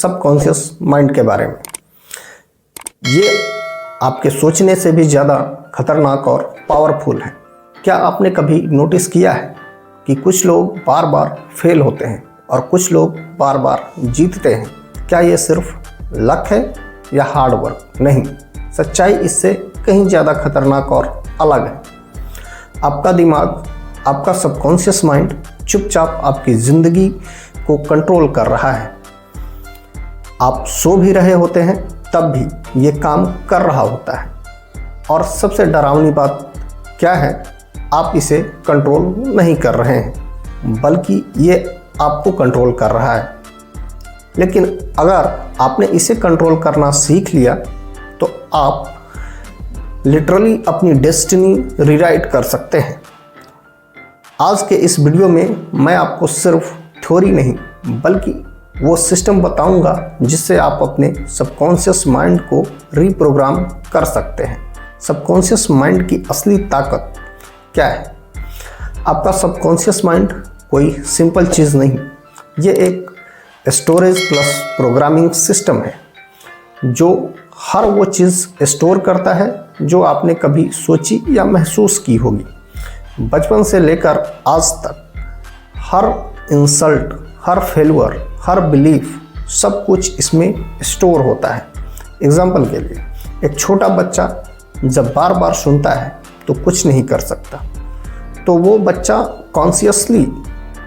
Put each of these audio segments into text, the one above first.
Subconscious mind के बारे में। ये आपके सोचने से भी ज़्यादा खतरनाक और पावरफुल है। क्या आपने कभी नोटिस किया है कि कुछ लोग बार बार फेल होते हैं और कुछ लोग बार बार जीतते हैं? क्या ये सिर्फ लक है या हार्ड वर्क? नहीं, सच्चाई इससे कहीं ज़्यादा खतरनाक और अलग है। आपका दिमाग, आपका सबकॉन्शियस माइंड चुपचाप आपकी ज़िंदगी को कंट्रोल कर रहा है। आप सो भी रहे होते हैं तब भी ये काम कर रहा होता है। और सबसे डरावनी बात क्या है? आप इसे कंट्रोल नहीं कर रहे हैं, बल्कि ये आपको कंट्रोल कर रहा है। लेकिन अगर आपने इसे कंट्रोल करना सीख लिया तो आप लिटरली अपनी डेस्टिनी रीराइट कर सकते हैं। आज के इस वीडियो में मैं आपको सिर्फ थ्योरी नहीं बल्कि वो सिस्टम बताऊंगा जिससे आप अपने सबकॉन्शियस माइंड को रीप्रोग्राम कर सकते हैं। सबकॉन्शियस माइंड की असली ताकत क्या है? आपका सबकॉन्शियस माइंड कोई सिंपल चीज़ नहीं, ये एक स्टोरेज प्लस प्रोग्रामिंग सिस्टम है जो हर वो चीज़ स्टोर करता है जो आपने कभी सोची या महसूस की होगी। बचपन से लेकर आज तक हर इंसल्ट, हर फेल्यूर, हर बिलीफ, सब कुछ इसमें स्टोर होता है। एग्जाम्पल के लिए, एक छोटा बच्चा जब बार बार सुनता है तो कुछ नहीं कर सकता, तो वो बच्चा कॉन्शियसली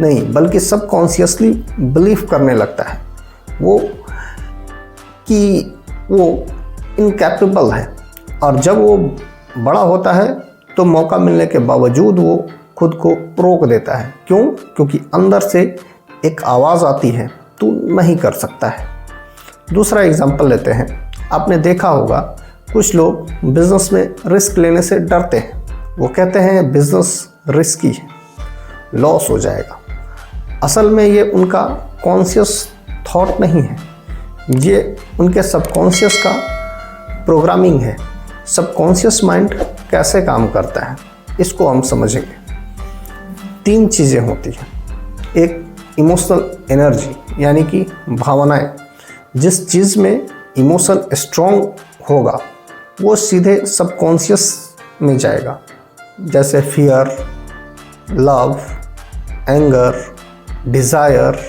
नहीं बल्कि सबकॉन्शियसली बिलीव करने लगता है कि वो इनकैपेबल है। और जब वो बड़ा होता है तो मौका मिलने के बावजूद वो खुद को रोक देता है। क्यों? क्योंकि अंदर से एक आवाज़ आती है, तू नहीं कर सकता है। दूसरा एग्जांपल लेते हैं। आपने देखा होगा कुछ लोग बिजनेस में रिस्क लेने से डरते हैं। वो कहते हैं बिजनेस रिस्की है, लॉस हो जाएगा। असल में ये उनका कॉन्शियस थॉट नहीं है, ये उनके सबकॉन्शियस का प्रोग्रामिंग है। सबकॉन्शियस माइंड कैसे काम करता है इसको हम समझेंगे। 3 चीज़ें होती हैं। एक इमोशनल एनर्जी यानी कि भावनाएं। जिस चीज़ में इमोशन स्ट्रॉन्ग होगा वो सीधे सबकॉन्शियस में जाएगा, जैसे fear, love, anger, desire.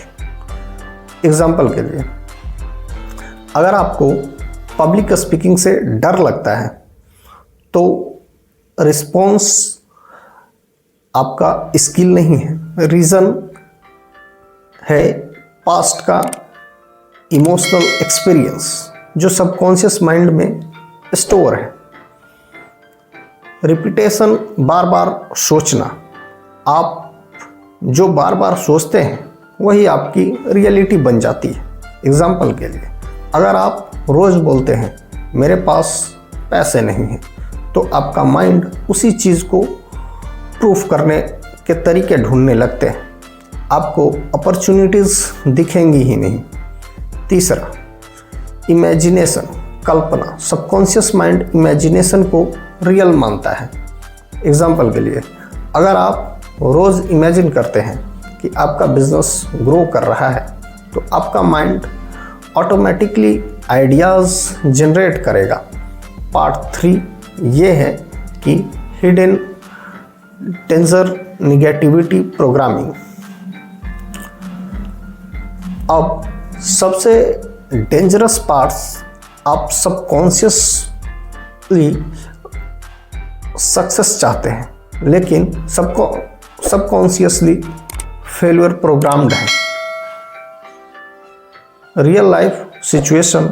Example के लिए, अगर आपको पब्लिक स्पीकिंग से डर लगता है तो रिस्पॉन्स आपका स्किल नहीं है, रीज़न है पास्ट का इमोशनल एक्सपीरियंस जो सबकॉन्शियस माइंड में स्टोर है। रिपीटेशन, बार बार सोचना। आप जो बार बार सोचते हैं वही आपकी रियलिटी बन जाती है। एग्जाम्पल के लिए, अगर आप रोज़ बोलते हैं मेरे पास पैसे नहीं हैं, तो आपका माइंड उसी चीज़ को प्रूफ करने के तरीके ढूंढने लगते हैं। आपको अपॉर्चुनिटीज़ दिखेंगी ही नहीं। तीसरा, इमेजिनेशन, कल्पना। सबकॉन्शियस माइंड इमेजिनेशन को रियल मानता है। एग्जाम्पल के लिए, अगर आप रोज़ इमेजिन करते हैं कि आपका बिजनेस ग्रो कर रहा है तो आपका माइंड ऑटोमेटिकली आइडियाज़ जनरेट करेगा। पार्ट 3 ये है कि हिडन डेंजर नेगेटिविटी प्रोग्रामिंग। अब सबसे डेंजरस पार्ट्स, आप सबकॉन्शियसली सक्सेस चाहते हैं लेकिन सबकॉन्शियसली फेलियर प्रोग्राम्ड है। रियल लाइफ सिचुएशन,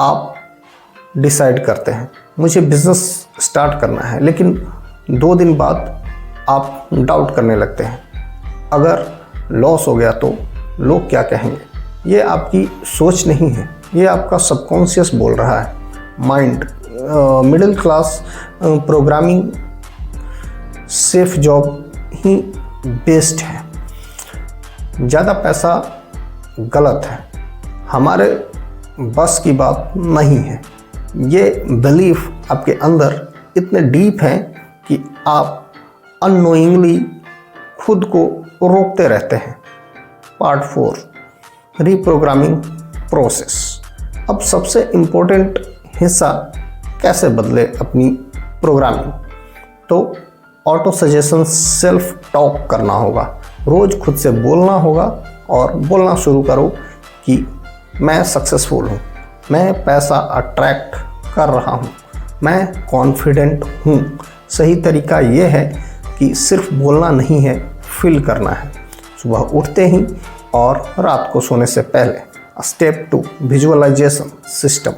आप डिसाइड करते हैं मुझे बिजनेस स्टार्ट करना है, लेकिन 2 दिन बाद आप डाउट करने लगते हैं, अगर लॉस हो गया तो लोग क्या कहेंगे। ये आपकी सोच नहीं है, ये आपका सबकॉन्शियस बोल रहा है। Mind, middle class programming, safe job ही बेस्ट है। ज़्यादा पैसा गलत है, हमारे बस की बात नहीं है। ये बिलीफ आपके अंदर इतने डीप हैं कि आप अननोइंगली खुद को रोकते रहते हैं। Part 4, reprogramming process. अब सबसे इम्पोर्टेंट हिस्सा, कैसे बदले अपनी प्रोग्रामिंग। तो ऑटो सजेशन, सेल्फ टॉक करना होगा। रोज़ खुद से बोलना होगा और बोलना शुरू करो कि मैं सक्सेसफुल हूँ, मैं पैसा अट्रैक्ट कर रहा हूँ, मैं कॉन्फिडेंट हूँ। सही तरीका ये है कि सिर्फ बोलना नहीं है, फील करना है। सुबह उठते ही और रात को सोने से पहले। Step 2, visualisation system.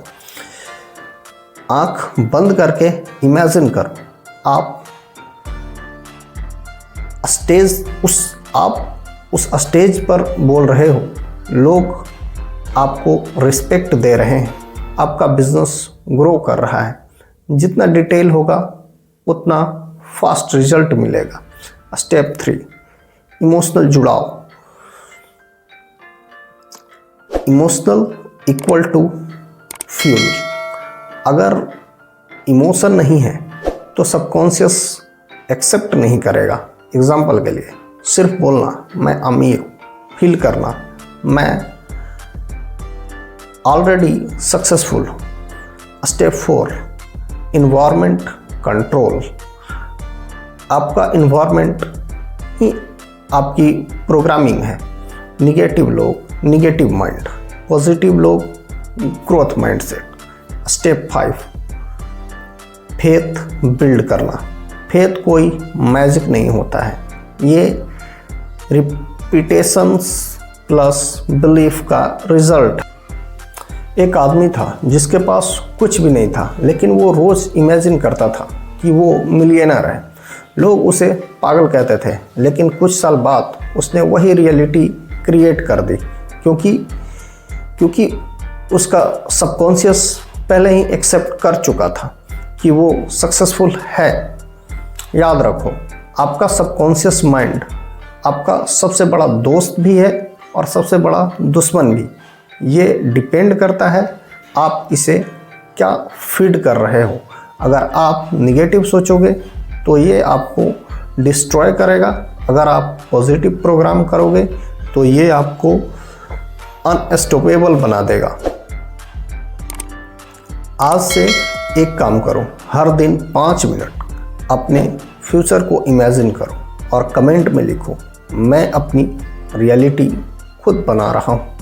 आँख बंद करके इमेजिन करो आप उस स्टेज पर बोल रहे हो, लोग आपको रिस्पेक्ट दे रहे हैं, आपका बिजनेस ग्रो कर रहा है। जितना डिटेल होगा उतना फास्ट रिजल्ट मिलेगा। स्टेप 3, इमोशनल जुड़ाव। Emotional equal to fuel. अगर इमोशन नहीं है तो सबकॉन्शियस एक्सेप्ट नहीं करेगा। एग्जाम्पल के लिए सिर्फ बोलना मैं अमीर हूँ, फील करना मैं ऑलरेडी सक्सेसफुल हूँ। Step 4, environment control. आपका इन्वायरमेंट ही आपकी प्रोग्रामिंग है। निगेटिव लोग निगेटिव माइंड, पॉजिटिव लोग growth mindset. Step 5, faith build करना। फेथ कोई मैजिक नहीं होता है, ये रिपीटेशंस प्लस बिलीफ का रिजल्ट। एक आदमी था जिसके पास कुछ भी नहीं था, लेकिन वो रोज़ इमेजिन करता था कि वो मिलियनर है। लोग उसे पागल कहते थे, लेकिन कुछ साल बाद उसने वही रियलिटी क्रिएट कर दी, क्योंकि उसका सबकॉन्शियस पहले ही एक्सेप्ट कर चुका था कि वो सक्सेसफुल है। याद रखो, आपका सबकॉन्शियस माइंड आपका सबसे बड़ा दोस्त भी है और सबसे बड़ा दुश्मन भी। ये डिपेंड करता है आप इसे क्या फीड कर रहे हो। अगर आप निगेटिव सोचोगे तो ये आपको डिस्ट्रॉय करेगा, अगर आप पॉजिटिव प्रोग्राम करोगे तो ये आपको अनस्टॉपेबल बना देगा। आज से एक काम करो, हर दिन 5 मिनट अपने फ्यूचर को इमेजिन करो और कमेंट में लिखो, मैं अपनी रियलिटी खुद बना रहा हूँ।